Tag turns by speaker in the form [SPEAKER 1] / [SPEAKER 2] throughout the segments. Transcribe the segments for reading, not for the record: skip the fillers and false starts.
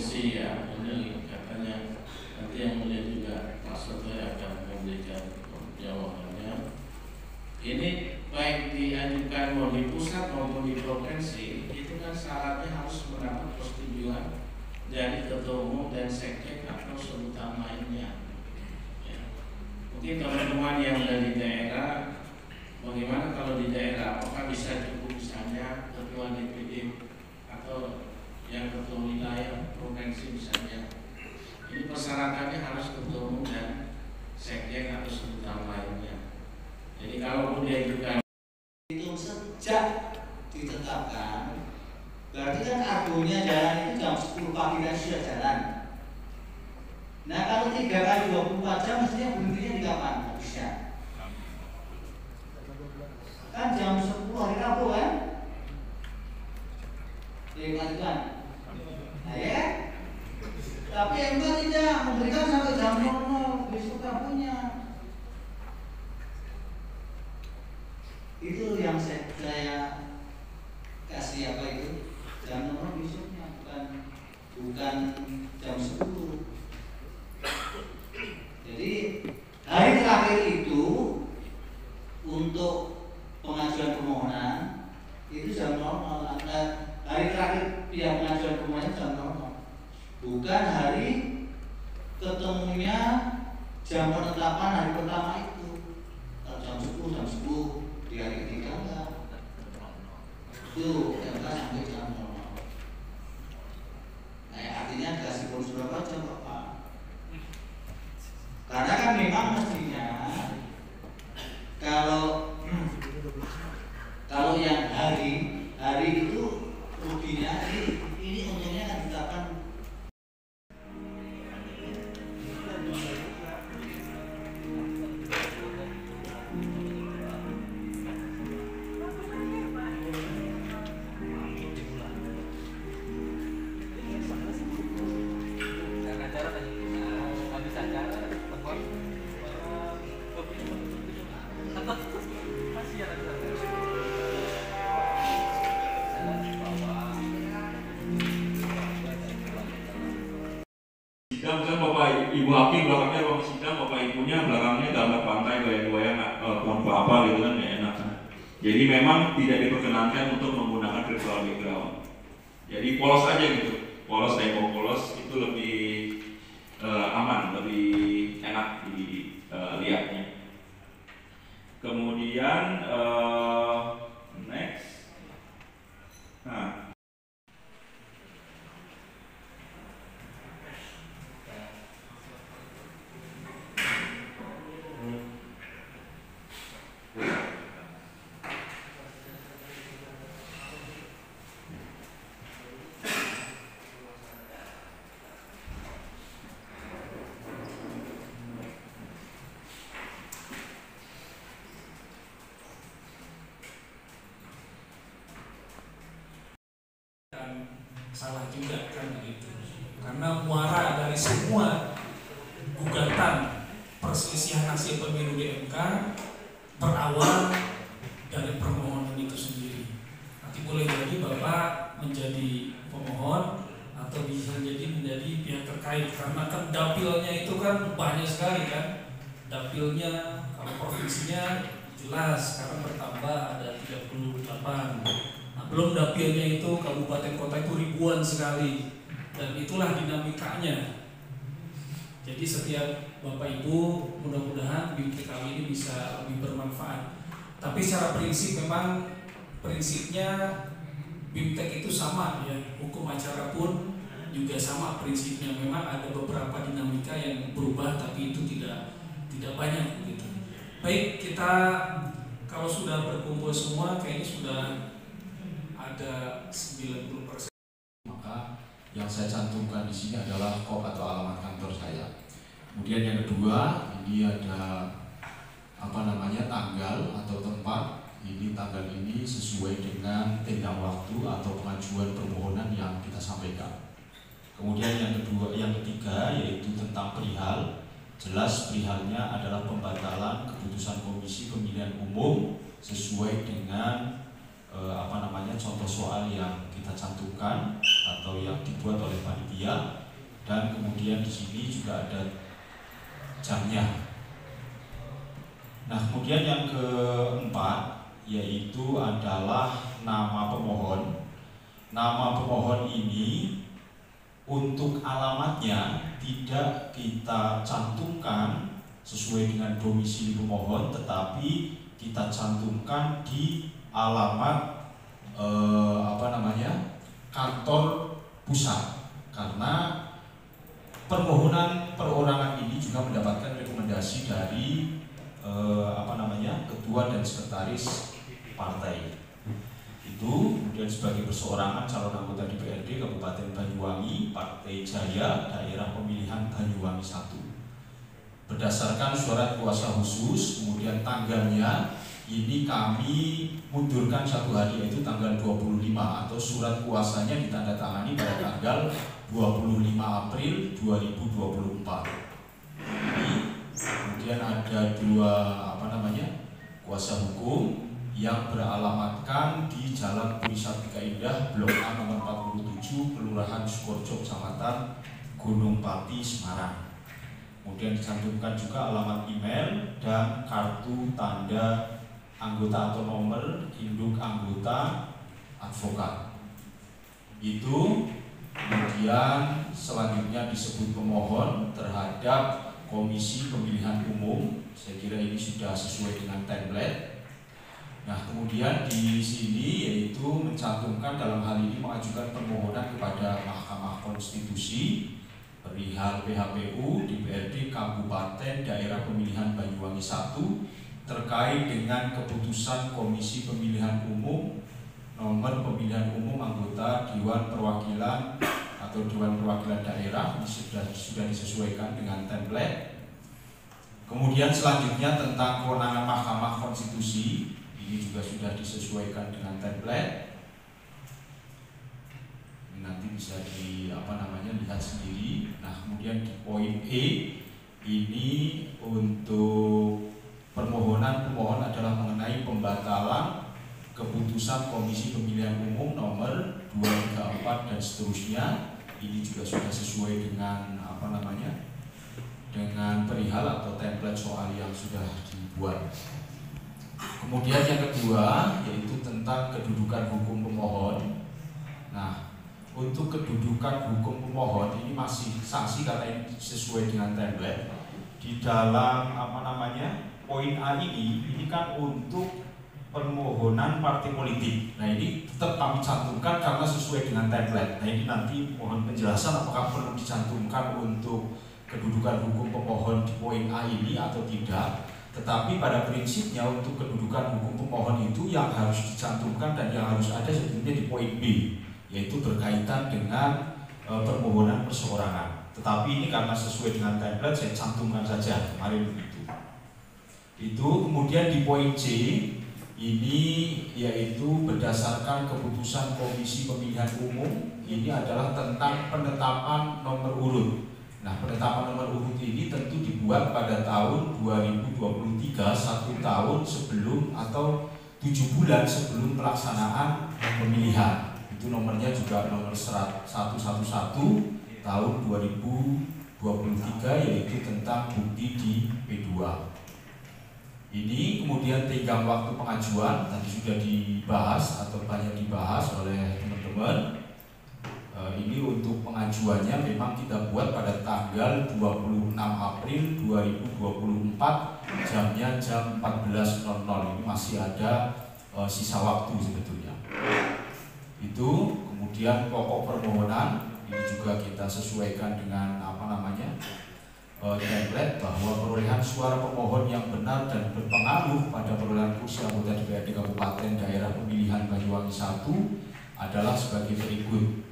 [SPEAKER 1] provinsi ya, ini katanya nanti yang mulia juga Pak Soto akan memberikan jawabannya. Ini baik diajukan mau di pusat maupun di provinsi, itu kan syaratnya harus mendapat persetujuan dari ketua umum dan sekjen atau sebutan lainnya. Ya. Mungkin teman-teman yang dari daerah, bagaimana kalau di daerah, apakah bisa cukup misalnya ketua DPD atau yang ketua wilayah provinsi misalnya? Ini persyaratannya harus ketua umum dan sekjen atau sebutan lainnya. Jadi kalau diajukan
[SPEAKER 2] itu sejak ditetapkan, berarti kan argonya jalan itu jam 10 pagi dan sudah jalan. Nah kalau 3 kali 24 jam mestinya berhentinya di kapan habisnya? Kan jam 10 hari Rabu kan? Kan? Nah ya. Tapi MK tidak memberikan sampai jam 00 besok Rabunya. Itu yang saya kasih apa itu jam 00 besoknya, bukan jam 10. Jadi hari terakhir itu untuk pengajuan permohonan itu jam 00. Hari terakhir pihak pengajuan permohonan jam 00, bukan hari ketemunya jam penetapan hari pertama itu jam 10 di hari ketiga enggak. Itu MK sampai jam 00. Nah, artinya dikasih bonus berapa jam Pak? Karena kan memang mestinya kalau yang hari itu ruginya ini untungnya kan ditetapkan.
[SPEAKER 3] Misalnya Bapak Ibu Hakim belakangnya ruang sidang, Bapak Ibunya belakangnya gambar pantai goyang-goyang pohon kelapa gitu kan nggak enak. Jadi memang tidak diperkenankan untuk menggunakan virtual background. Jadi polos aja gitu, polos tembok polos itu lebih aman, lebih enak dilihatnya. Kemudian next, nah.
[SPEAKER 4] Salah juga kan begitu, karena muara dari semua gugatan perselisihan hasil pemilu di MK berawal dari permohonan itu sendiri. Nanti boleh jadi Bapak menjadi pemohon atau bisa jadi menjadi pihak terkait, karena kan dapilnya itu kan banyak sekali kan. Dapilnya kalau provinsinya jelas sekarang bertambah ada 38. Belum dapilnya itu kabupaten kota itu ribuan sekali, dan itulah dinamikanya. Jadi setiap Bapak Ibu mudah-mudahan BIMTEK kali ini bisa lebih bermanfaat. Tapi secara prinsip memang prinsipnya BIMTEK itu sama ya, hukum acara pun juga sama prinsipnya. Memang ada beberapa dinamika yang berubah, tapi itu tidak banyak begitu. Baik, kita kalau sudah berkumpul semua kayaknya sudah ada 90%.
[SPEAKER 5] Maka yang saya cantumkan di sini adalah kop atau alamat kantor saya. Kemudian yang kedua, ini ada tanggal atau tempat. Ini tanggal ini sesuai dengan tenggang waktu atau pengajuan permohonan yang kita sampaikan. Kemudian yang ketiga yaitu tentang perihal. Jelas perihalnya adalah pembatalan keputusan Komisi Pemilihan Umum sesuai dengan contoh soal yang kita cantumkan atau yang dibuat oleh panitia. rupiah, dan kemudian di sini juga ada jamnya. Nah, kemudian yang keempat yaitu adalah nama pemohon. Nama pemohon ini untuk alamatnya tidak kita cantumkan sesuai dengan domisili pemohon, tetapi kita cantumkan di alamat kantor pusat, karena permohonan perorangan ini juga mendapatkan rekomendasi dari ketua dan sekretaris partai. Itu kemudian sebagai perseorangan calon anggota DPRD Kabupaten Banyuwangi, Partai Jaya, daerah pemilihan Banyuwangi 1. Berdasarkan surat kuasa khusus, kemudian tanggalnya ini kami mundurkan 1 hari, yaitu tanggal 25, atau surat kuasanya ditandatangani pada tanggal 25 April 2024. Ini kemudian ada 2 kuasa hukum yang beralamatkan di Jalan Puri Sartika Indah, Blok A nomor 47, Kelurahan Sukorejo, Kecamatan Gunung Pati, Semarang. Kemudian dicantumkan juga alamat email dan kartu tanda anggota atau nomor induk anggota advokat. Itu kemudian selanjutnya disebut pemohon terhadap Komisi Pemilihan Umum. Saya kira ini sudah sesuai dengan template. Nah, kemudian di sini yaitu mencantumkan dalam hal ini mengajukan permohonan kepada Mahkamah Konstitusi perihal PHPU DPRD Kabupaten Daerah Pemilihan Banyuwangi 1 terkait dengan keputusan Komisi Pemilihan Umum nomor pemilihan umum anggota Dewan Perwakilan atau Dewan Perwakilan Daerah. Ini sudah disesuaikan dengan template. Kemudian selanjutnya tentang kewenangan Mahkamah Konstitusi, ini juga sudah disesuaikan dengan template. Ini nanti bisa lihat sendiri. Nah, kemudian di poin E ini untuk permohonan pemohon adalah mengenai pembatalan keputusan Komisi Pemilihan Umum nomor 234 dan seterusnya. Ini juga sudah sesuai dengan dengan perihal atau template soal yang sudah dibuat. Kemudian yang kedua yaitu tentang kedudukan hukum pemohon. Nah, untuk kedudukan hukum pemohon ini masih sanksi karena ini sesuai dengan template. Di dalam poin A ini kan untuk permohonan partai politik. Nah, ini tetap kami cantumkan karena sesuai dengan template. Nah, ini nanti mohon penjelasan apakah perlu dicantumkan untuk kedudukan hukum pemohon di poin A ini atau tidak. Tetapi pada prinsipnya untuk kedudukan hukum pemohon itu yang harus dicantumkan dan yang harus ada sebetulnya di poin B, yaitu berkaitan dengan permohonan perseorangan. Tetapi ini karena sesuai dengan template saya cantumkan saja kemarin begitu. Itu kemudian di poin C ini yaitu berdasarkan keputusan Komisi Pemilihan Umum, ini adalah tentang penetapan nomor urut. Nah, penetapan nomor urut ini tentu dibuat pada tahun 2023, 1 tahun sebelum atau 7 bulan sebelum pelaksanaan pemilihan. Itu nomornya juga nomor 111 tahun 2023, yaitu tentang bukti di P2. Ini kemudian tenggang waktu pengajuan tadi sudah dibahas atau banyak dibahas oleh teman-teman. Ini untuk pengajuannya memang kita buat pada tanggal 26 April 2024, jamnya jam 14.00. Ini masih ada sisa waktu sebetulnya. Itu kemudian pokok permohonan ini juga kita sesuaikan dengan template bahwa perolehan suara pemohon yang benar dan berpengaruh pada perolehan kursi anggota DPRD Kabupaten Daerah Pemilihan Banyuwangi 1 adalah sebagai berikut.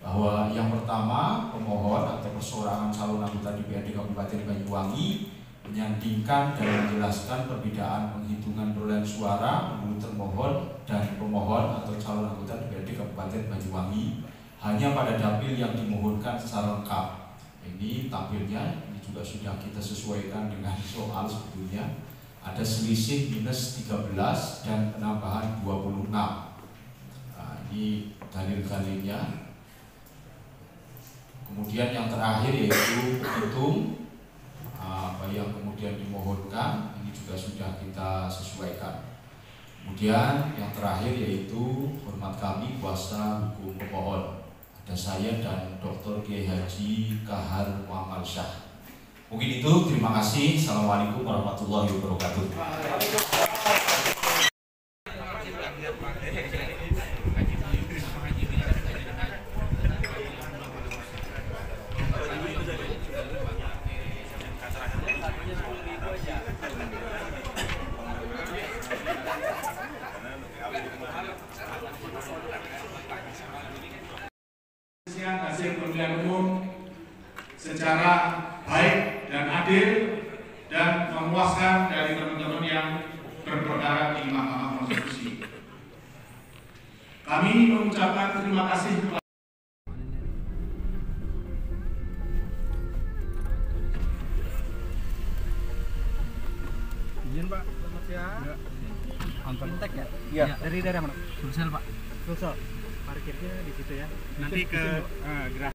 [SPEAKER 5] Bahwa yang pertama, pemohon atau perseorangan calon anggota DPRD Kabupaten Banyuwangi menyandingkan dan menjelaskan perbedaan penghitungan perolehan suara menurut termohon dan pemohon atau calon anggota DPRD Kabupaten Banyuwangi hanya pada dapil yang dimohonkan secara lengkap. Ini tampilnya ini juga sudah kita sesuaikan dengan soal sebetulnya. Ada selisih minus 13 dan penambahan 26. Nah, ini dalil-dalilnya. Kemudian yang terakhir yaitu petitum apa yang kemudian dimohonkan, ini juga sudah kita sesuaikan. Kemudian yang terakhir yaitu hormat kami kuasa hukum pemohon, ada saya dan Dr. Kiai Haji Kahar Muhammad Syah. Mungkin itu, terima kasih. Assalamualaikum warahmatullahi wabarakatuh.
[SPEAKER 6] Hasil pemilihan umum secara baik dan adil dan memuaskan dari teman-teman yang berperkara di Mahkamah Konstitusi. Kami mengucapkan terima kasih kepada
[SPEAKER 7] izin Pak, selamat siang. Nonton tek ya? Iya. Dari daerah mana? Sulsel Pak. Sulsel. Parkirnya di situ ya. Nanti ke gerah.